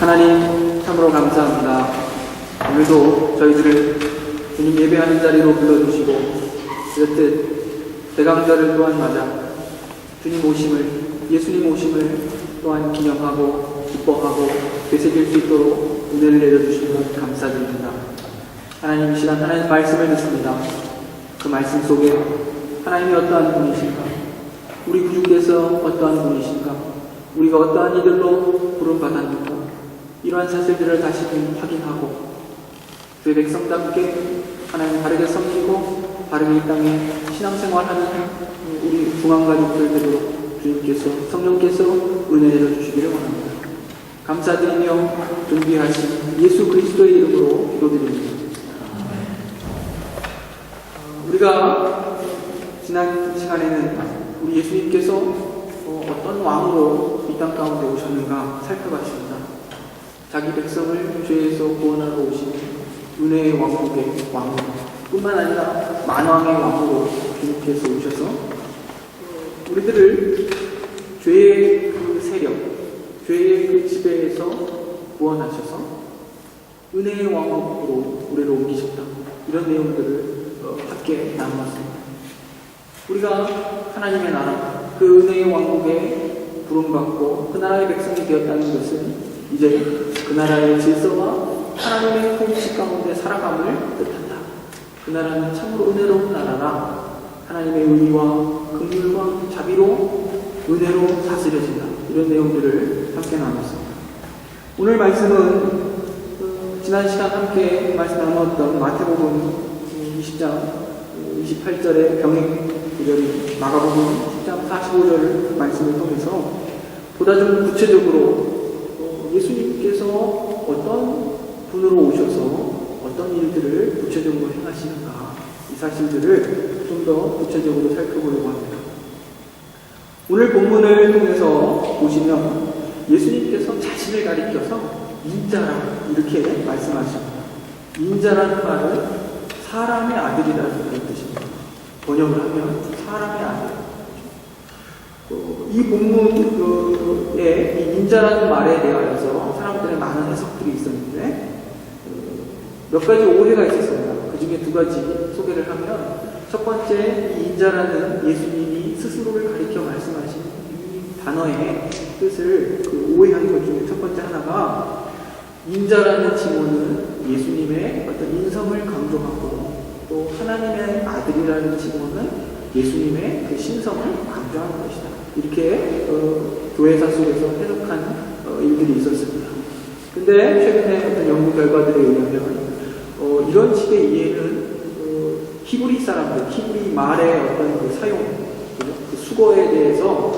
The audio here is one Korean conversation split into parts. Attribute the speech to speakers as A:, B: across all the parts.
A: 하나님 참으로 감사합니다. 오늘도 저희들을 주님 예배하는 자리로 불러주시고 이렇듯 대강절을 또한 맞아 주님 오심을, 예수님 오심을 또한 기념하고 기뻐하고 되새길 수 있도록 은혜를 내려주시는 것 감사드립니다. 하나님, 이 시간 하나님 말씀을 듣습니다. 그 말씀 속에 하나님이 어떠한 분이신가, 우리 구주께서 어떠한 분이신가, 우리가 어떠한 이들로 부름받았는가, 이러한 사실들을 다시금 확인하고 주의 백성답게 하나님 바르게 섬기고 바르게 이 땅에 신앙생활하는 우리 중앙가족들 되도록 주님께서, 성령께서 은혜를 주시기를 원합니다. 감사드리며 존귀하신 예수 그리스도의 이름으로 기도드립니다. 우리가 지난 시간에는 우리 예수님께서 어떤 왕으로 이 땅 가운데 오셨는가 살펴봤습니다. 자기 백성을 죄에서 구원하러 오신 은혜의 왕국의 왕 뿐만 아니라 만왕의 왕으로 주님께서 오셔서 우리들을 죄의 그 세력, 죄의 그 지배에서 구원하셔서 은혜의 왕국으로 우리를 옮기셨다. 이런 내용들을 함께 나누었습니다. 우리가 하나님의 나라, 그 은혜의 왕국에 부름받고 그 나라의 백성이 되었다는 것은 이제 그 나라의 질서와 하나님의 통치 가운데 살아감을 뜻한다. 그 나라는 참으로 은혜로운 나라라. 하나님의 의와 긍휼과 자비로 은혜로 다스려진다. 이런 내용들을 함께 나눴습니다. 오늘 말씀은 지난 시간 함께 말씀 나누었던 마태복음 20장 28절의 병행 구절이 마가복음 10장 45절 말씀을 통해서 보다 좀 구체적으로 예수님께서 어떤 분으로 오셔서 어떤 일들을 구체적으로 행하시는가, 이 사실들을 좀 더 구체적으로 살펴보려고 합니다. 오늘 본문을 통해서 보시면 예수님께서 자신을 가리켜서 인자라 이렇게 말씀하십니다. 인자라는 말은 사람의 아들이라는 그런 뜻입니다. 번역을 하면 사람의 아들. 이 본문에 이 인자라는 말에 대하여서 사람들의 많은 해석들이 있었는데 몇 가지 오해가 있었습니다. 그 중에 두 가지 소개를 하면, 첫 번째, 이 인자라는 예수님이 스스로를 가리켜 말씀하신 이 단어의 뜻을 오해한 것 중에 첫 번째 하나가, 인자라는 징호는 예수님의 어떤 인성을 강조하고 또 하나님의 아들이라는 징호는 예수님의 그 신성을 강조하는 것이다. 이렇게 교회사 속에서 해석한 일들이 있었습니다. 근데 최근에 어떤 연구 결과들에 의하면 이런 식의 이해는 히브리 사람들, 히브리 말의 어떤 그 사용, 그 수거에 대해서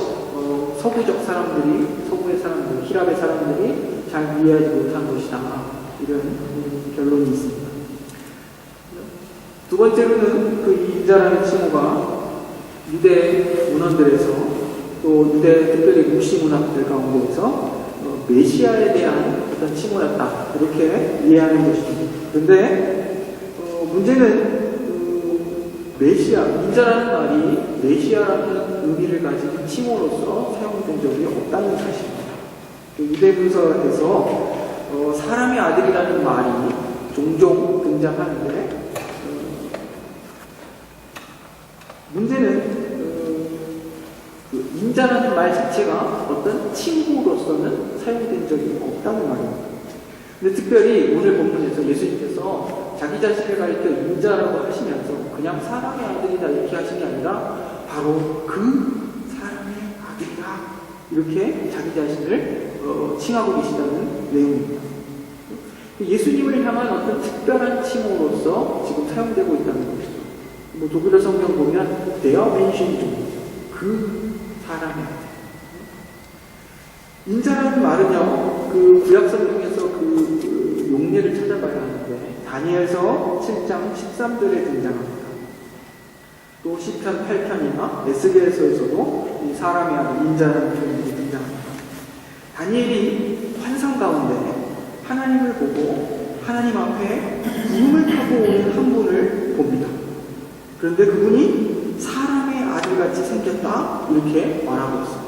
A: 서구적 사람들이, 서구의 사람들, 히랍의 사람들이 잘 이해하지 못한 것이다. 이런 결론이 있습니다. 두 번째로는 그 인자라는 칭호가 유대 문헌들에서 또 유대 특별히 묵시 문학들 가운데에서 메시아에 대한 어떤 칭호였다. 이렇게 이해하는 것입니다. 그런데 문제는 메시아, 인자라는 말이 메시아라는 의미를 가진 칭호로서 사용된 적이 없다는 사실입니다. 유대 문서에서 사람의 아들이라는 말이 종종 등장하는데 문제는 그 인자라는 말 자체가 어떤 칭호로서는 사용된 적이 없다는 말입니다. 근데 특별히 오늘 본문에서 예수님께서 자기 자신을 가리켜 인자라고 하시면서 그냥 사람의 아들이다 이렇게 하신 게 아니라 바로 그 사람의 아들이다 이렇게 자기 자신을 칭하고 계시다는 내용입니다. 예수님을 향한 어떤 특별한 칭호로서 지금 사용되고 있다는 것이죠. 뭐 독일어 성경 보면 They are mentioned, 그 사람의 아들. 인자라는 말은요, 그 구약 성경에서 그 용례를 찾아봐야 하는데 다니엘서 7장 13절에 등장합니다. 또 시편 8편이나 에스겔서에서도 이 사람의 아들 인자라는 표현이 등장합니다. 다니엘이 환상 가운데 하나님을 보고 하나님 앞에 구름을 타고 오는 한 분을 봅니다. 그런데 그분이 사람의 아들같이 생겼다 이렇게 말하고 있습니다.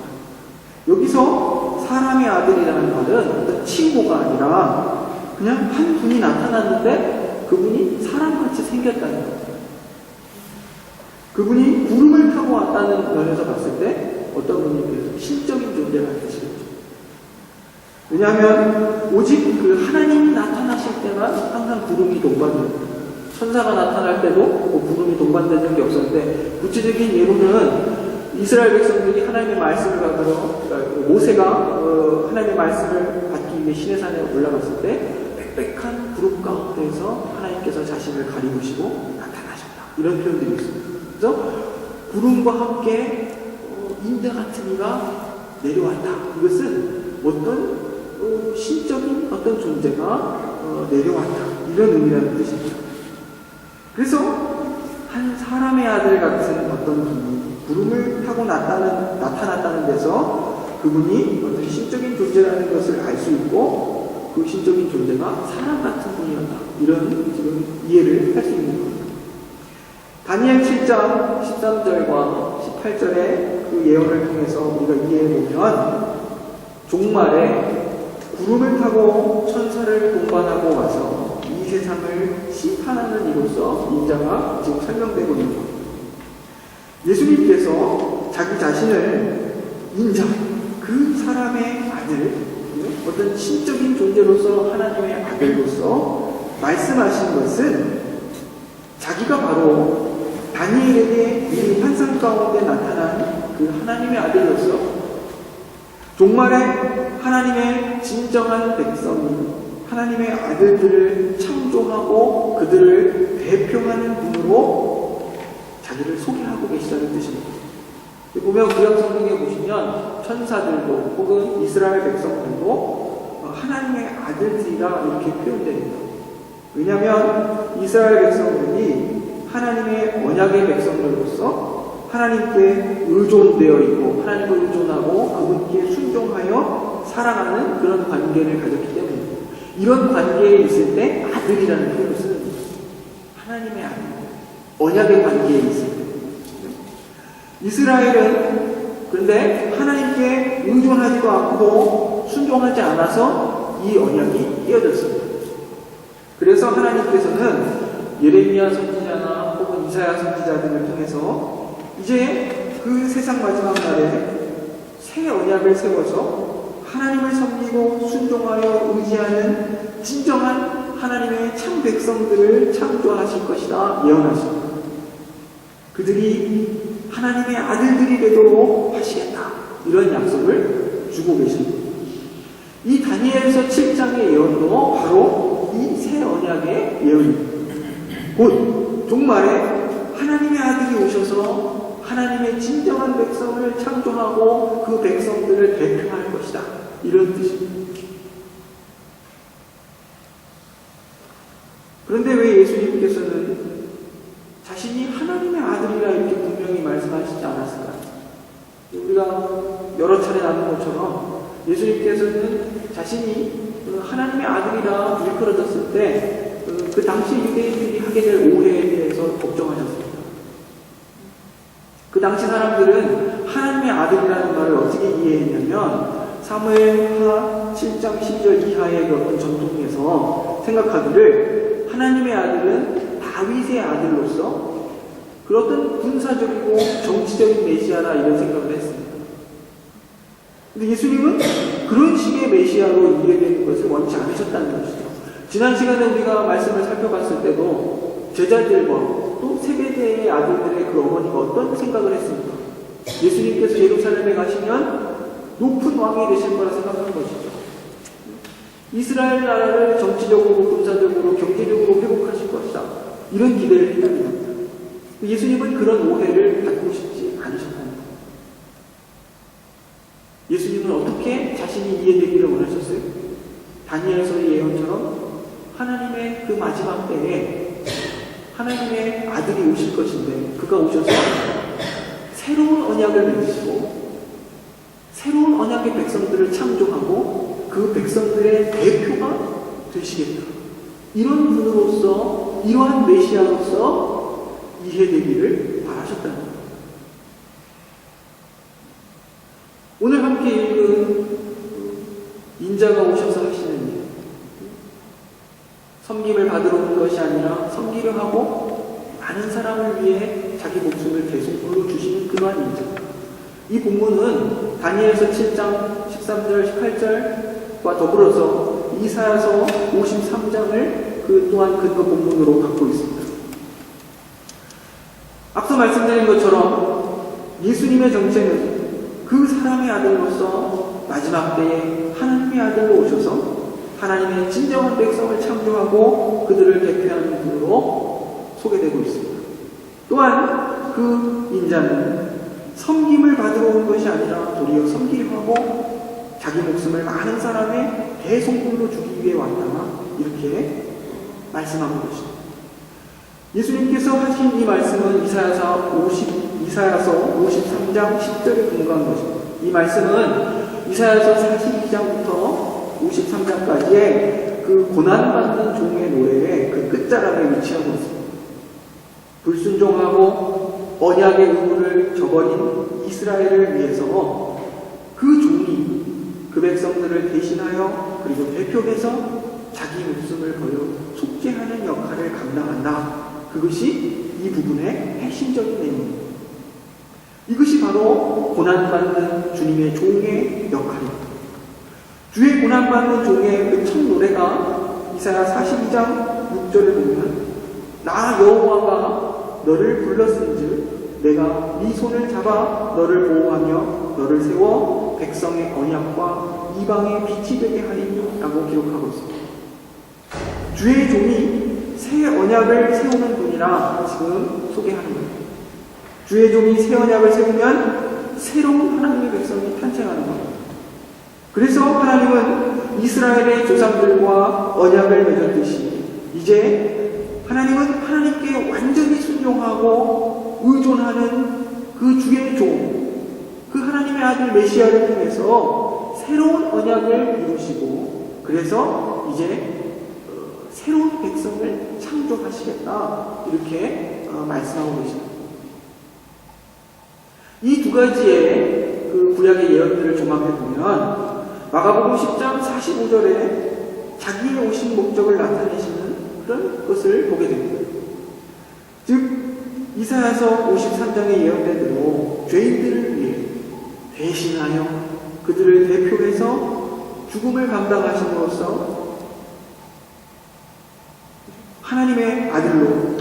A: 여기서 사람의 아들이라는 말은 어떤 칭호가 아니라 그냥 한 분이 나타났는데 그분이 사람같이 생겼다는 거예요. 그분이 구름을 타고 왔다는 면에서 봤을 때 어떤 분이 신적인 존재라는 뜻이겠죠. 왜냐하면 오직 그 하나님이 나타나실 때만 항상 구름이 동반돼요. 천사가 나타날 때도 그 구름이 동반된 적이 없었는데, 구체적인 예로는 이스라엘 백성들이 하나님의 말씀을 받으러, 그러니까 모세가 하나님의 말씀을 받기 위해 시내산에 올라갔을 때 빽빽한 구름 가운데에서 하나님께서 자신을 가리우시고 나타나셨다, 이런 표현들이 있습니다. 그래서 구름과 함께 인자 같은 이가 내려왔다. 이것은 어떤 신적인 어떤 존재가 내려왔다, 이런 의미라는 뜻입니다. 그래서 한 사람의 아들 같은 어떤 분이 구름을 타고 나타났다는 데서 그분이 어떤 신적인 존재라는 것을 알 수 있고, 그 신적인 존재가 사람 같은 분이었다, 이런 지금 이해를 할 수 있는 겁니다. 다니엘 7장 13절과 18절의 그 예언을 통해서 우리가 이해해보면, 종말에 구름을 타고 천사를 동반하고 와서 이 세상을 심판하는 이로써 인자가 지금 설명되고 있는 겁니다. 예수님께서 자기 자신을 인자, 그 사람의 아들, 어떤 신적인 존재로서 하나님의 아들로서 말씀하신 것은 자기가 바로 다니엘에게 이 환상 가운데 나타난 그 하나님의 아들로서 종말에 하나님의 진정한 백성이 하나님의 아들들을 창조하고 그들을 대표하는 분으로 자기를 소개하고 계시다는 뜻입니다. 보면 구약 성경에 보시면 천사들도 혹은 이스라엘 백성들도 하나님의 아들들이라 이렇게 표현됩니다. 왜냐하면 이스라엘 백성들이 하나님의 언약의 백성들로서 하나님께 의존되어 있고 하나님을 의존하고 그분께 순종하여 살아가는 그런 관계를 가졌기 때문입니다. 이런 관계에 있을 때 아들이라는 표현을 쓰는 거죠. 하나님의 아들, 언약의 관계에 있을 때. 이스라엘은 그런데 하나님께 의존하지도 않고 순종하지 않아서 이 언약이 깨어졌습니다. 그래서 하나님께서는 예레미야 선지자나 혹은 이사야 선지자 등을 통해서 이제 그 세상 마지막 날에 새 언약을 세워서 하나님을 섬기고 순종하여 의지하는 진정한 하나님의 참 백성들을 창조하실 것이다 예언하십니다. 그들이 하나님의 아들들이 되도록 하시겠다, 이런 약속을 주고 계십니다. 이 다니엘서 7장의 예언도 바로 이 새 언약의 예언입니다. 곧 종말에 하나님의 아들이 오셔서 하나님의 진정한 백성을 창조하고 그 백성들을 대표할 것이다, 이런 뜻입니다. 그런데 왜 예수님께서는 자신이 하나님의 아들이라 이렇게 분명히 말씀하시지 않았을까요? 우리가 여러 차례 나눈 것처럼 예수님께서는 자신이 하나님의 아들이라 일컬어졌을 때 그 당시 유대인들이 하게 될 오해에 대해서 걱정하셨습니다. 그 당시 사람들은 하나님의 아들이라는 말을 어떻게 이해했냐면 사무엘하 7장 10절 이하의 어떤 전통에서 생각하기를 하나님의 아들은 다윗의 아들로서 그런 군사적이고 정치적인 메시아라 이런 생각을 했습니다. 근데 예수님은 그런 식의 메시아로 이해되는 것을 원치 않으셨다는 것이죠. 지난 시간에 우리가 말씀을 살펴봤을 때도 제자들과 또 세배대의 아들들의 그 어머니가 어떤 생각을 했습니까? 예수님께서 예루살렘에 가시면 높은 왕이 되실 거라 생각하는 것이죠. 이스라엘 나라를 정치적으로, 군사적으로, 경제적으로 회복하실 것이다, 이런 기대를 했다는 겁니다. 예수님은 그런 오해를 받고 싶지 않으셨다는 겁니다. 예수님은 어떻게 자신이 이해되기를 원하셨어요? 다니엘서의 예언처럼 하나님의 그 마지막 때에 하나님의 아들이 오실 것인데 그가 오셔서 새로운 언약을 맺으시고 새로운 언약의 백성들을 창조하고 그 백성들의 대표가 되시겠다, 이런 분으로서, 이러한 메시아로서 이해되기를 바라셨다는 겁니다. 오늘 함께 읽은 중요한 인자. 이 본문은 다니엘서 7장 13절 18절과 더불어서 이사야서 53장을 또한 근거 본문으로 갖고 있습니다. 앞서 말씀드린 것처럼 예수님의 정체는 그 사람의 아들로서 마지막 때에 하나님의 아들로 오셔서 하나님의 진정한 백성을 창조하고 그들을 대표하는 분으로 소개되고 있습니다. 또한 그 인자는 섬김을 받으러 온 것이 아니라 도리어 섬기려고 자기 목숨을 많은 사람의 대속물로 주기 위해 왔다. 이렇게 말씀하는 것입니다. 예수님께서 하신 이 말씀은 이사야서 53장 10절에 근거한 것입니다. 이 말씀은 이사야서 42장부터 53장까지의 그 고난받는 종의 노래의 그 끝자락에 위치하고 있습니다. 불순종하고 언약의 의무를 저버린 이스라엘을 위해서 그 종이 그 백성들을 대신하여 그리고 대표해서 자기 목숨을 걸어 속죄하는 역할을 감당한다. 그것이 이 부분의 핵심적인 내용입니다. 이것이 바로 고난받는 주님의 종의 역할입니다. 주의 고난받는 종의 그 첫 노래가 이사야 42장 6절에 보면 나 여호와가 너를 불렀은즉 내가 네 손을 잡아 너를 보호하며 너를 세워 백성의 언약과 이방의 빛이 되게 하리니 라고 기록하고 있습니다. 주의 종이 새 언약을 세우는 분이라 지금 소개하는 거예요. 주의 종이 새 언약을 세우면 새로운 하나님의 백성이 탄생하는 겁니다. 그래서 하나님은 이스라엘의 조상들과 언약을 맺었듯이 이제 하나님은 하나님께 완전히 순종하고 의존하는 그 주의 종, 그 하나님의 아들 메시아를 통해서 새로운 언약을 이루시고 그래서 이제 새로운 백성을 창조하시겠다 이렇게 말씀하고 계십니다. 이 두 가지의 그 구약의 예언들을 종합해보면 마가복음 10장 45절에 자기의 오신 목적을 나타내시는 그런 것을 보게 됩니다. 즉 이사야서 53장의 예언된 대로 죄인들을 위해 대신하여 그들을 대표해서 죽음을 감당하심으로써 하나님의 아들로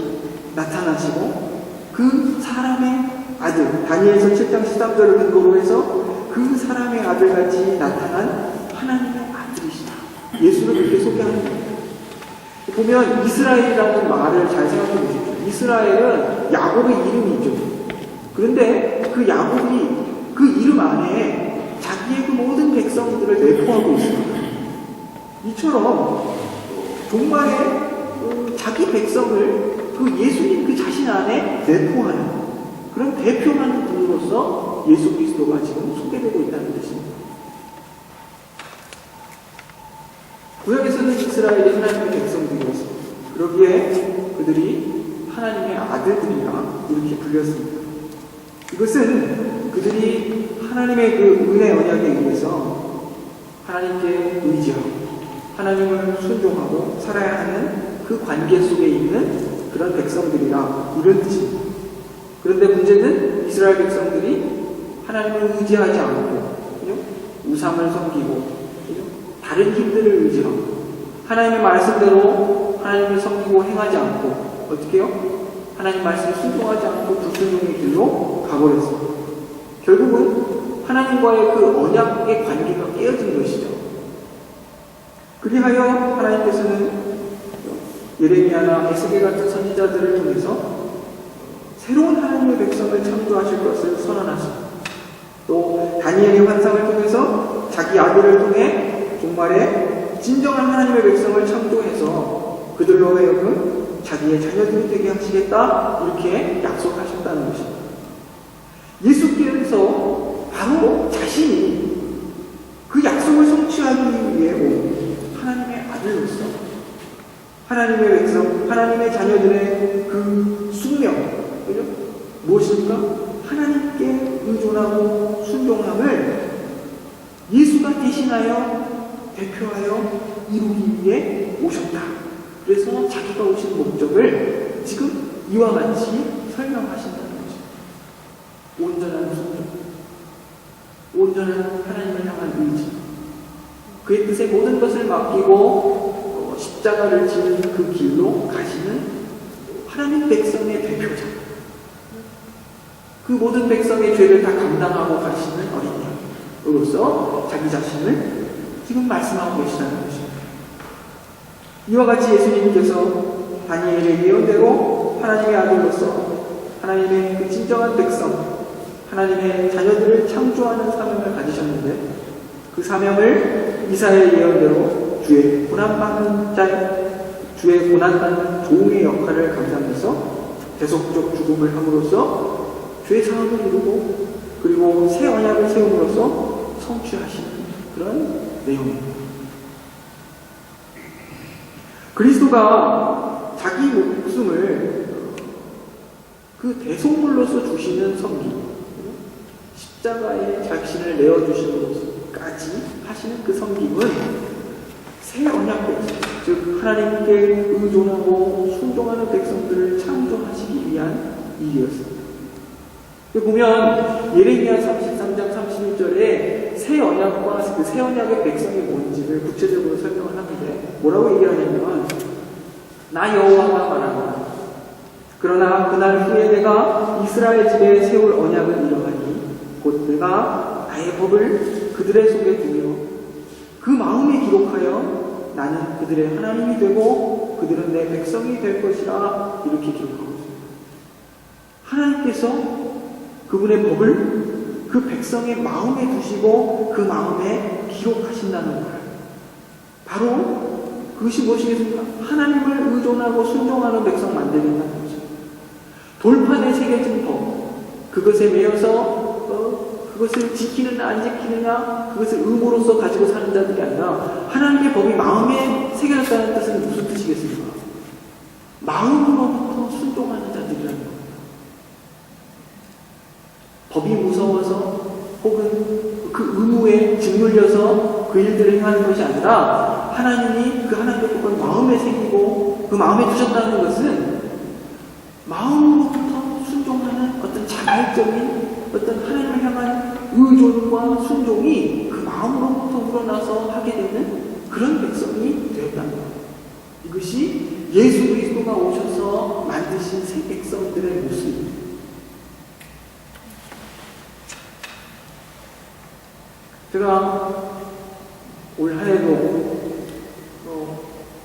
A: 나타나시고 그 사람의 아들, 다니엘서 7장 13절을 근거로 해서 그 사람의 아들같이 나타난 하나님의 아들이시다. 예수를 그렇게 소개하는 겁니다. 보면 이스라엘이라는 말을 잘 생각해 보십시오. 이스라엘은 야곱의 이름이죠. 그런데 그 야곱이 그 이름 안에 자기의 그 모든 백성들을 내포하고 있습니다. 이처럼 종말에 자기 백성을 그 예수님 그 자신 안에 내포하는 그런 대표하는 분으로서 예수 그리스도가 지금 소개되고 있다는 것입니다. 구약에서는 이스라엘이 하나님의 백성들이었습니다. 그러기에 그들이 하나님의 아들들이라 이렇게 불렸습니다. 이것은 그들이 하나님의 그 은혜 언약에 의해서 하나님께 의지하고 하나님을 순종하고 살아야 하는 그 관계 속에 있는 그런 백성들이라 이런 뜻입니다. 그런데 문제는 이스라엘 백성들이 하나님을 의지하지 않고 우상을 섬기고 다른 힘들을 의지하고 하나님의 말씀대로 하나님을 섬기고 행하지 않고 어떻게 해요? 하나님 말씀을 순종하지 않고 불순종의 길로 가버렸습니다. 결국은 하나님과의 그 언약의 관계가 깨어진 것이죠. 그리하여 하나님께서는 예레미야나 에스겔 같은 선지자들을 통해서 새로운 하나님의 백성을 창조하실 것을 선언하십니다. 또 다니엘의 환상을 통해서 자기 아들을 통해 종말에 진정한 하나님의 백성을 창조해서 그들로 하여금 자기의 자녀들이 되게 하시겠다 이렇게 약속하셨다는 것입니다. 예수께서 바로 자신이 그 약속을 성취하기 위해 온 하나님의 아들로서 하나님의 백성, 하나님의 자녀들의 그 숙명, 그죠? 무엇입니까? 하나님께 의존하고 순종함을 예수가 대신하여 대표하여 이루기 위해 오셨다. 그래서 자기가 오신 목적을 지금 이와 같이 설명하신다는 것입니다. 온전히 온전한 순종, 온전한 하나님을 향한 의지, 그의 뜻에 모든 것을 맡기고 십자가를 지는 그 길로 가시는 하나님 백성의 대표자, 그 모든 백성의 죄를 다 감당하고 가시는 어린 양으로서 자기 자신을 지금 말씀하고 계시다는 것입니다. 이와 같이 예수님께서 다니엘의 예언대로 하나님의 아들로서 하나님의 그 진정한 백성, 하나님의 자녀들을 창조하는 사명을 가지셨는데, 그 사명을 이사야의 예언대로 주의 고난받는 주의 고난받는 종의 역할을 감당해서 대속적 죽음을 함으로써 죄 사함을 이루고, 그리고 새 언약을 세움으로써 성취하시는 그런 내용입니다. 그리스도가 자기 목숨을 그 대속물로서 주시는 섬기, 십자가에 자신을 내어주심으로까지 하시는 그 섬김은 새 언약 백성, 즉 하나님께 의존하고 순종하는 백성들을 창조하시기 위한 일이었습니다. 보면 예레미야 33장 31절에 새 언약과 그 새 언약의 백성이 뭔지를 구체적으로 설명을 하는데, 뭐라고 얘기하냐면, 나 여호와가 말하노라. 그러나 그날 후에 내가 이스라엘 집에 세울 언약은 이러하니 곧 내가 나의 법을 그들의 속에 두며 그 마음에 기록하여 나는 그들의 하나님이 되고 그들은 내 백성이 될 것이라, 이렇게 기록하고 있습니다. 하나님께서 그분의 법을 그 백성의 마음에 두시고 그 마음에 기록하신다는 거예요. 바로 그것이 무엇이겠습니까? 하나님을 의존하고 순종하는 백성 만들겠다는 거죠. 돌판에 새겨진 법, 그것에 매여서 그것을 지키느냐 안 지키느냐, 그것을 의무로서 가지고 사는 자들이 아니라 하나님의 법이 마음에 새겨졌다는 뜻은 무슨 뜻이겠습니까? 마음으로부터 순종하는 자들이라는 겁니다. 법이 무서워서 혹은 그 의무에 짓눌려서 그 일들을 행하는 것이 아니라, 하나님이 그 하나님의 법을 마음에 새기고 그 마음에 두셨다는 것은 마음으로부터 순종하는 어떤 자발적인 어떤 하나님을 향한 의존과 순종이 그 마음으로부터 우러나서 하게 되는 그런 백성이 되었다는 겁니다. 이것이 예수 그리스도가 오셔서 만드신 새 백성들의 모습입니다. 제가 올 한 해도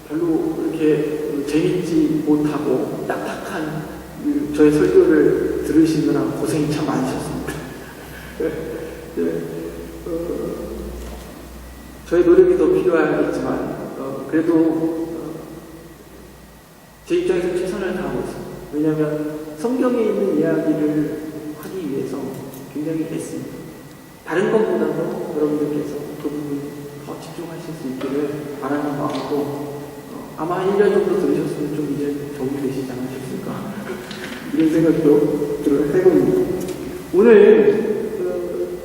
A: 별로 그렇게 재밌지 못하고 딱딱한 저의 설교를 들으시느라 고생이 참 많으셨습니다. 저의 노력이 더 필요하겠지만 그래도 제 입장에서 최선을 다하고 있습니다. 왜냐하면 성경에 있는 이야기를 하기 위해서 굉장히 애씁니다. 다른 것보다도 여러분들께서 그 부분에 더 집중하실 수 있기를 바라는 마음으로 아마 1년 정도 들으셨으면 좀 이제 적응이 되시지 않으셨을까 이런 생각도 해봅니다. 오늘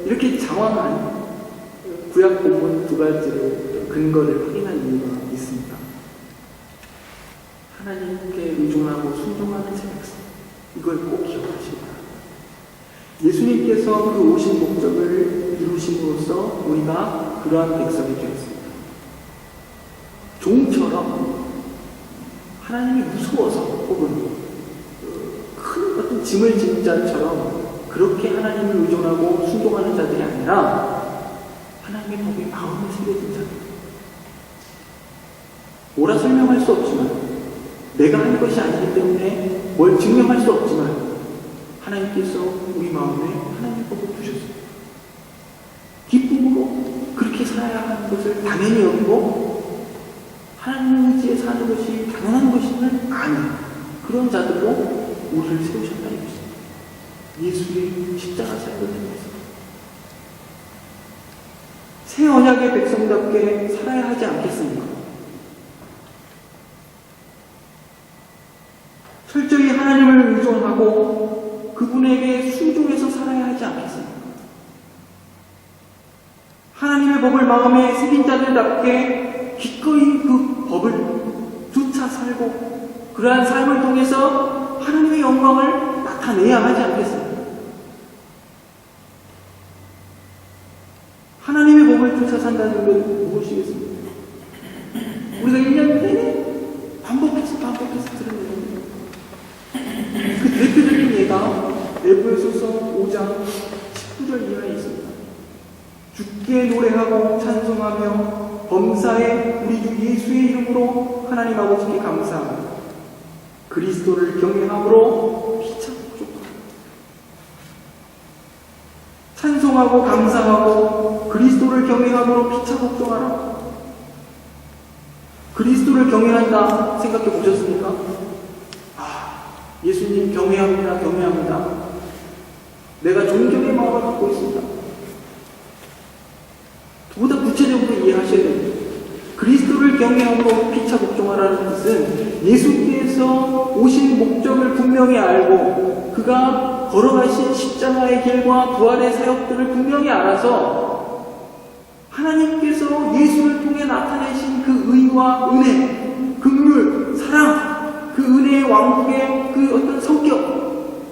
A: 이렇게 장황한 구약 본문 두 가지를 근거를 확인한 이유가 있습니다. 하나님께 의존하고 순종하는 새 백성, 이걸 꼭 기억하시기 바랍니다. 예수님께서 그 오신 목적을 이루심으로써 우리가 그러한 백성이 되었습니다. 종처럼 하나님이 무서워서 혹은 큰 어떤 짐을 지는 자처럼 그렇게 하나님을 의존하고 순종하는 자들이 아니라 하나님의 법이 마음에 새겨진 자들. 뭐라 설명할 수 없지만, 내가 한 것이 아니기 때문에 뭘 증명할 수 없지만, 하나님께서 우리 마음에 하나님의 법을 두셨습니다. 기쁨으로 그렇게 살아야 하는 것을 당연히 여기고, 하나님의 의지에 사는 것이 당연한 것이면 아닌 그런 자들로 우리를 세우셨다는 것입니다. 예수의 십자가 사역을 통해서 새 언약의 백성답게 살아야 하지 않겠습니까? 철저히 하나님을 의존하고 그분에게 순종해서 살아야 하지 않겠습니까? 하나님의 법을 마음에 새긴 자들답게 기꺼이 그 법을 쫓아 살고 그러한 삶을 통해서 하나님의 영광을 나타내야 하지 않겠습니까? 산다는 건 무엇이겠습니까? 우리가 1년 내내 반복해서 들은 내용이에요. 그 대표적인 예가 에베소서 5장 19절 이하에 있습니다. 주께 노래하고 찬송하며 범사에 우리 주 예수의 이름으로 하나님 아버지께 감사하며 그리스도를 경외함으로 피차 복종하라. 찬송하고 감사하고 그리스도를 경외함으로 피차 복종하라. 그리스도를 경외한다 생각해 보셨습니까? 예수님 경외합니다. 내가 존경의 마음을 갖고 있습니다. 보다 구체적으로 이해하셔야 됩니다. 그리스도를 경외함으로 피차 복종하라는 뜻은 예수께서 오신 목적을 분명히 알고 그가 걸어가신 십자가의 길과 부활의 사역들을 분명히 알아서 하나님께서 예수를 통해 나타내신 그 의와 은혜, 긍휼, 사랑, 그 은혜의 왕국의 그 어떤 성격,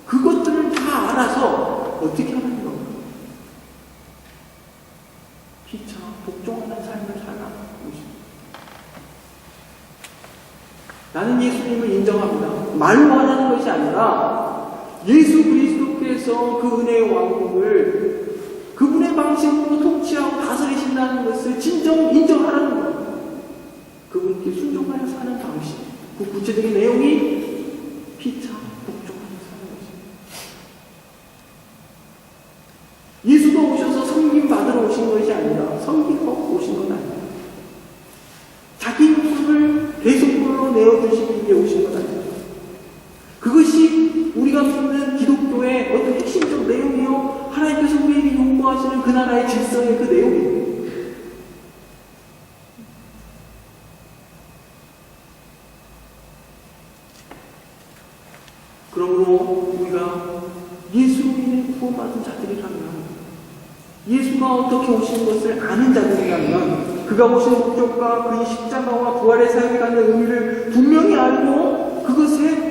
A: 그것들을 다 알아서 어떻게 하는 건가? 피차 복종하는 삶을 살아가는 것입니다. 나는 예수님을 인정합니다. 말로 하는 것이 아니라 예수 그리스도께서 그 은혜의 왕국을 그분의 방식으로 통치하고 다스리신다는 것을 진정 인정하라는 거예요. 그분께 순종하여 사는 방식, 그 구체적인 내용이 피차 복종하여 사는 것입니다. 예수가 오셔서 섬김 받으러 오신 것이 아니라 섬기러 오신 건 아니에요. 자기 목숨을 대속물로 내어주시기 위해 오신 것 아니에요. 그것이 우리가 믿는 기독교의 어떤 핵심적 내용이요, 하나님께서 우리에게 요구하시는 그 나라의 질서의 그 내용이에요. 그러므로 우리가 예수로 인해 구원받은 자들이라면, 예수가 어떻게 오신 것을 아는 자들이라면, 그가 오신 목적과 그의 십자가와 부활의 사역에 갖는 의미를 분명히 알고 그것에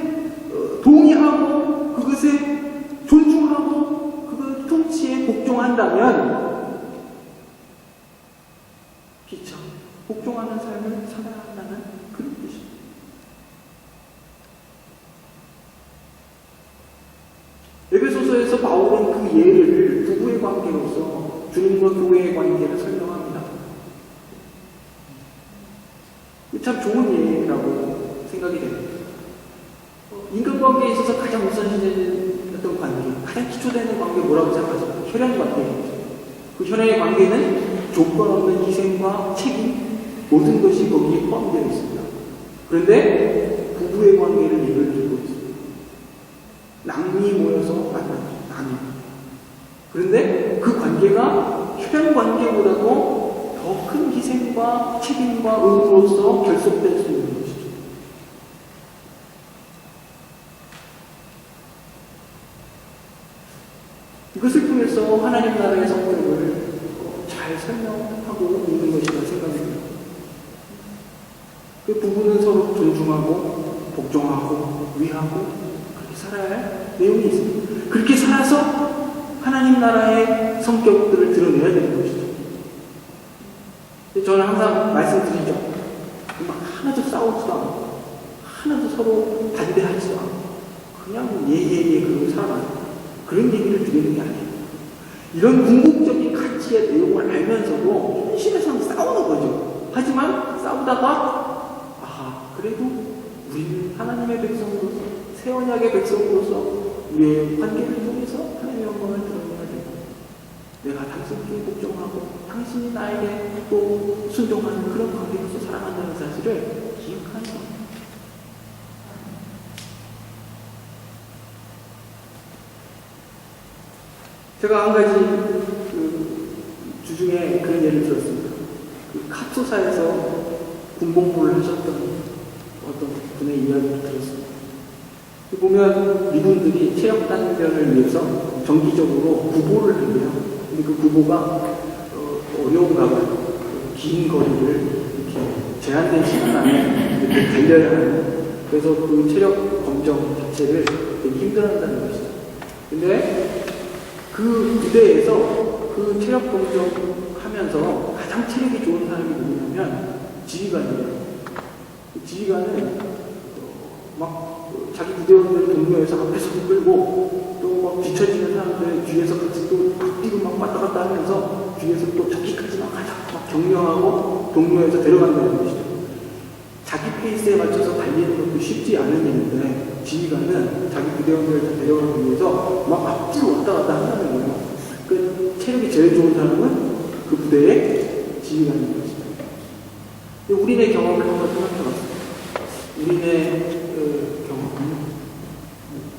A: 동의하고 그것에 존중하고 그 통치에 복종한다면 피차 복종하는 삶을 살아야 한다는 그런 뜻입니다. 에베소서에서 바울은 그 예를 부부의 관계로서 주님과 교회의 관계를 설명합니다. 참 좋은 예라고 생각이 됩니다. 인간관계에 있어서 가장 우선시되는 어떤 관계, 가장 기초되는 관계 뭐라고 생각하죠? 혈연 관계입니다. 그 혈연의 관계는 조건 없는 희생과 책임, 모든 것이 거기에 포함되어 있습니다. 그런데 부부의 관계를 예를 들고 있습니다. 낭이 모여서 만나죠. 낭이. 그런데 그 관계가 혈연 관계보다도 더 큰 희생과 책임과 의무로서 결속될 수 있는 것이죠. 이것을 통해서 하나님 나라의 성격을 잘 설명하고 있는 것이라 생각합니다. 그 부부는 서로 존중하고 복종하고 위하고 그렇게 살아야 할 내용이 있습니다. 그렇게 살아서 하나님 나라의 성격들을 드러내야 되는 것이죠. 저는 항상 말씀드리죠. 막 하나도 싸우지도 않고 하나도 서로 반대하지도 않고 그냥 예예예 그러고 살아가는 그런 얘기를 드리는 게 아니에요. 이런 궁극적인 가치의 내용을 알면서도 현실에서는 싸우는 거죠. 하지만 싸우다가 그래도 우리는 하나님의 백성으로서 새 언약의 백성으로서 우리의 관계를 통해서 하나님의 영광을 드러내야 되고 내가 당신께 복종하고 당신이 나에게 또 순종하는 그런 관계로서 살아간다는 사실을 기억하는 겁니다. 제가 한 가지 주중에 그런 예를 들었습니다. 카투사에서 군복무를 하셨던 어떤 분의 이야기를 들었습니다. 보면 이분들이 체력 단련을 위해서 정기적으로 구보를 한대요. 근데 그 구보가 어려운가 봐요. 긴 거리를 이렇게 제한된 시간 안에 이렇게 달려야 하는, 그래서 그 체력 검정 자체를 되게 힘들어한다는 것이죠. 근데 그 부대에서 그 체력 검정 하면서 가장 체력이 좋은 사람이 누구냐면 지휘관이에요. 지휘관은 막 자기 부대원들 동료에서 앞에서도 끌고 또 막 뒤처지는 사람들 뒤에서 같이 또 뛰고 막 왔다 갔다 하면서 뒤에서 또 저기까지 막 가자 막 격려하고 동료에서 데려간다는 것이죠. 자기 페이스에 맞춰서 달리는 것도 쉽지 않은 일인데 지휘관은 자기 부대원들을 다 데려가기 위해서 막 앞뒤로 왔다 갔다 한다는 거예요. 그 체력이 제일 좋은 사람은 그 부대의 지휘관인 것이죠. 우리네 경험을 한번 생각해봤어요. 우리네 경험은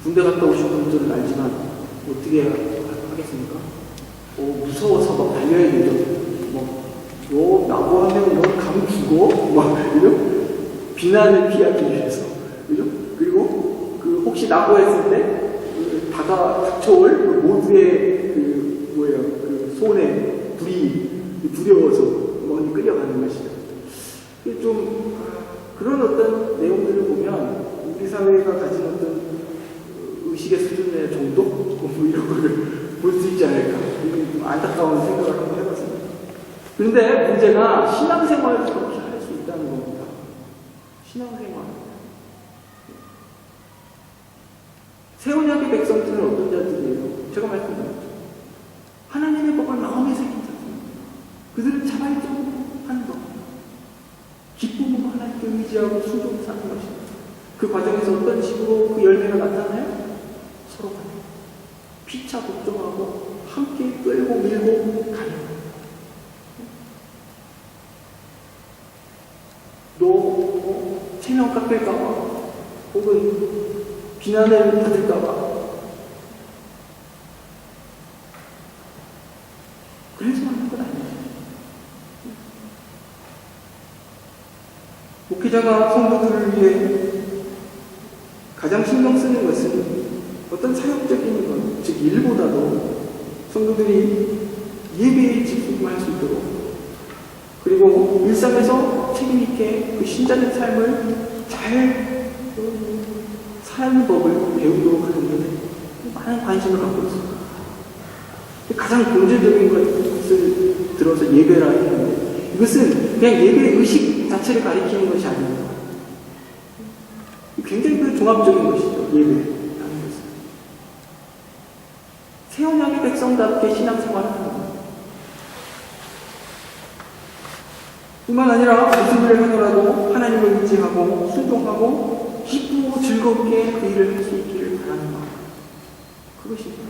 A: 군대 갔다 오신 분들은 알지만 어떻게 하겠습니까? 무서워서 막 달려야 되죠. 나고 하면 감기고 막 이런 비난을 피하기 위해서 그죠? 그리고 혹시 나고 했을 때 닥쳐올 모두의 손에 불이 두려워서 먼저 끌려가는 것이죠. 좀 그런 어떤 내용들을 보면 우리 사회가 가진 어떤 의식의 수준의 정도? 이런 거를 볼 수 있지 않을까. 좀 안타까운 생각을 한번 해봤습니다. 그런데 문제가 신앙생활을 그렇게 할 수 있다는 겁니다. 신앙생활. 새 언약의 백성들은 어떤 자들이에요? 제가 말씀드렸죠. 하나님의 법을 마음에 새긴 자들. 그들은 자발적으로 하는 것. 기쁨으로 하나님께 의지하고 순종을 사는 것입니다. 그 과정에서 어떤 식으로 그 열매가 나타나요? 서로 간에 피차 걱정하고 함께 끌고 밀고 가는. 너 체면 깎일까봐 혹은 비난을 받을까봐 그래서 하는 건 아니에요. 목회자가 성도들을 위해 가장 신경 쓰는 것은 어떤 사역적인 것, 즉 일보다도 성도들이 예배에 집중할 수 있도록 그리고 일상에서 책임있게 그 신자의 삶을 잘 사는 법을 배우도록 하는 것에 많은 관심을 갖고 있습니다. 가장 본질적인 것을 들어서 예배라 했는데 이것은 그냥 예배의 의식 자체를 가리키는 것이 아닙니다. 굉장히 종합적인 것이죠. 예배라는 것은. 새 언약의 백성답게 신앙생활을 하는 겁니다. 뿐만 아니라 무슨 일을 하더라도 하나님을 의지하고 순종하고 기쁘고 즐겁게 그 일을 할 수 있기를 바라는 마음. 그것입니다.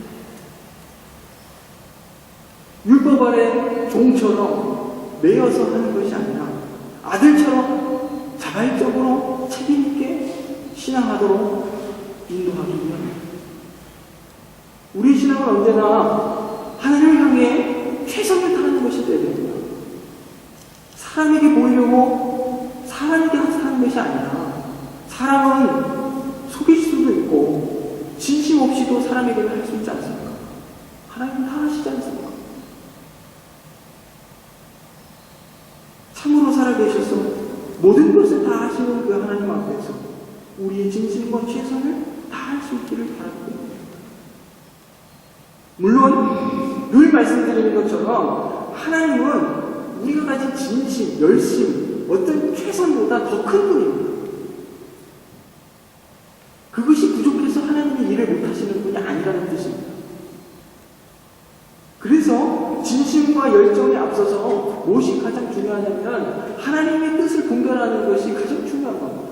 A: 율법 아래 종처럼 매여서 하는 것이 아니라 아들처럼 자발적으로 책임있게 신앙하도록 인도하기 위함입니다. 우리 신앙은 언제나 하나님을 향해 최선을 다하는 것이 되어야 됩니다. 사람에게 보이려고 사람에게 하는 것이 아니라 사람은 속일 수도 있고 진심 없이도 사람에게는 할 수 있지 않습니까? 하나님은 다 하시지 않습니까? 참으로 살아계셔서 모든 것을 다 하시는 그 하나님 앞에서 우리의 진심과 최선을 다할 수 있기를 바랍니다. 물론 늘 말씀드리는 것처럼 하나님은 우리가 가진 진심, 열심, 어떤 최선보다 더 큰 분입니다. 그것이 부족해서 하나님이 일을 못하시는 분이 아니라는 뜻입니다. 그래서 진심과 열정에 앞서서 무엇이 가장 중요하냐면 하나님의 뜻을 분별하는 것이 가장 중요한 겁니다.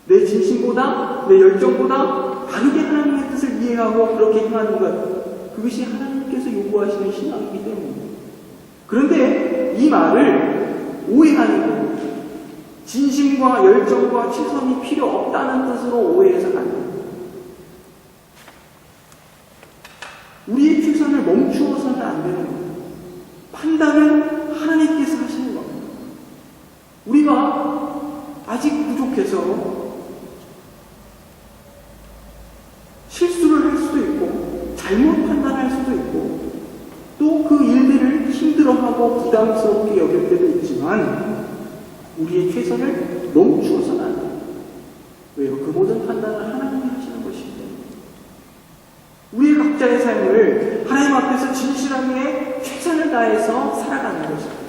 A: 내 진심보다 내 열정보다 바르게 하나님의 뜻을 이해하고 그렇게 행하는 것, 그것이 하나님께서 요구하시는 신앙이기 때문입니다. 그런데 이 말을 오해하는 거예요. 진심과 열정과 최선이 필요 없다는 뜻으로 오해해서는 안 됩니다. 우리의 최선을 멈추어서는 안 되는 거예요. 판단은 하나님께서 하시는 겁니다. 우리가 아직 부족해서 실수를 할 수도 있고 잘못 판단할 수도 있고 또 그 일들을 힘들어하고 부담스럽게 여길 때도 있지만 우리의 최선을 멈추어서는 안 돼요. 왜요? 그 모든 판단을 하나님이 하시는 것이기 때문에 우리 각자의 삶을 하나님 앞에서 진실하게 최선을 다해서 살아가는 것입니다.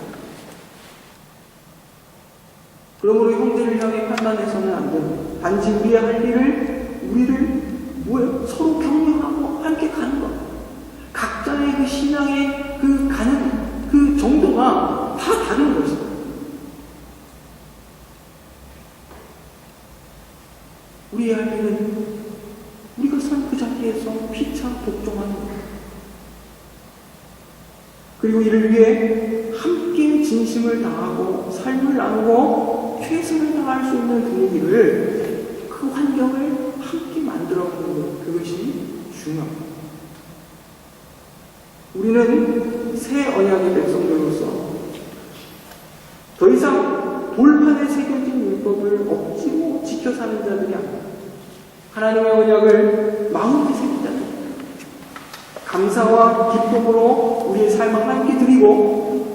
A: 그러므로 형제를 향해 판단해서는 안 됩니다. 단지 우리의 할 일을, 우리를 뭐예요? 서로 격려하고 함께 가는 것. 각자의 그 신앙의 그 가는 그 정도가 다 다른 것이다. 우리의 할 일은 우리가 선 그 자리에서 피차 복종하는 것. 그리고 이를 위해 함께 진심을 다하고 삶을 나누고 최선을 다할 수 있는 분위기를, 그 환경을 함께 만들어가는 것, 그것이 중요합니다. 우리는 새 언약의 백성들로서 더 이상 돌판에 새겨진 율법을 억지로 지켜 사는 자들이 아닙니다. 하나님의 언약을 마음에 새긴 자들, 감사와 기쁨으로 우리의 삶을 함께 드리고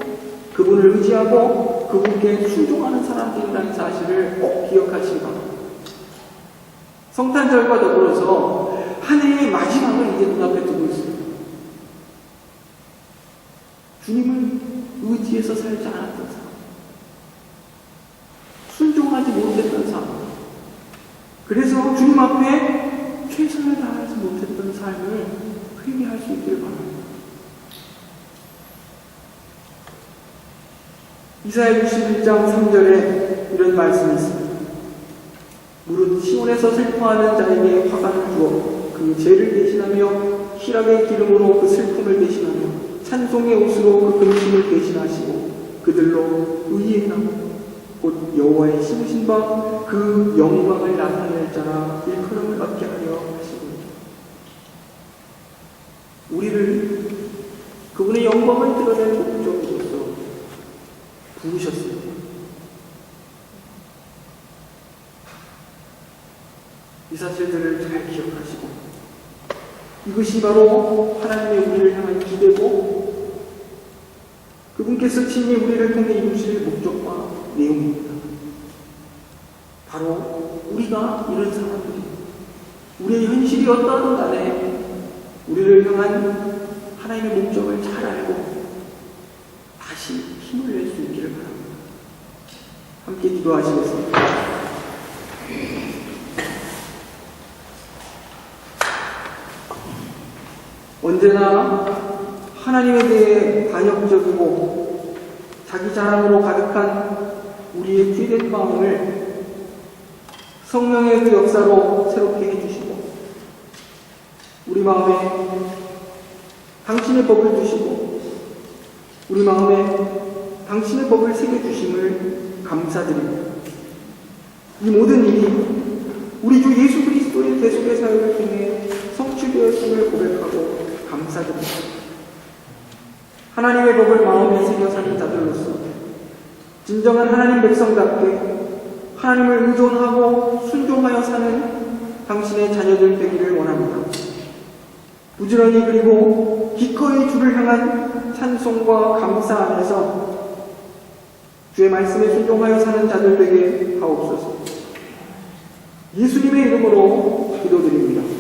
A: 그분을 의지하고 그분께 순종하는 사람들이라는 사실을 꼭 기억하시기 바랍니다. 성탄절과 더불어서 한 해의 마지막을 이제 눈앞에 두고 있습니다. 주님을 의지해서 살지 않았던 사람, 순종하지 못했던 사람, 그래서 주님 앞에 최선을 다하지 못했던 삶을 회개할 수 있기를 바랍니다. 이사야 61장 3절에 이런 말씀이 있습니다. 무릇 시온에서 슬퍼하는 자에게 화관을 주어 그 죄를 대신하며 희락의 기름으로 그 슬픔을 대신하며 찬송의 옷으로 그 근심을 대신하시고 그들로 의의 나무 곧 여호와의 심으신 바 그 영광을 나타낼 자라 일컬음을 얻게 하려 하시고, 우리를 그분의 영광을 드러낼 목적으로서 부르셨습니다. 이 사실들을 잘 기억하시고, 이것이 바로 하나님의 우리를 향한 기대고 그분께서 친히 우리를 통해 이루실 목적과 내용입니다. 바로 우리가 이런 사람들이, 우리의 현실이 어떠하든 간에 우리를 향한 하나님의 목적을 잘 알고 다시 힘을 낼 수 있기를 바랍니다. 함께 기도하시겠습니다. 언제나 하나님에 대해 반역적이고 자기 자랑으로 가득한 우리의 죄된 마음을 성령의 그 역사로 새롭게 해주시고, 우리 마음에 당신의 법을 두시고 우리 마음에 당신의 법을 새겨주심을 감사드립니다. 이 모든 일이 우리 주 예수 그리스도의 대속의 사역을 통해 성취되었음을 고백하고 감사드립니다. 하나님의 법을 마음에 새겨 사는 자들로서 진정한 하나님 백성답게 하나님을 의존하고 순종하여 사는 당신의 자녀들 되기를 원합니다. 부지런히 그리고 기꺼이 주를 향한 찬송과 감사 안에서 주의 말씀에 순종하여 사는 자들 되게 하옵소서. 예수님의 이름으로 기도드립니다.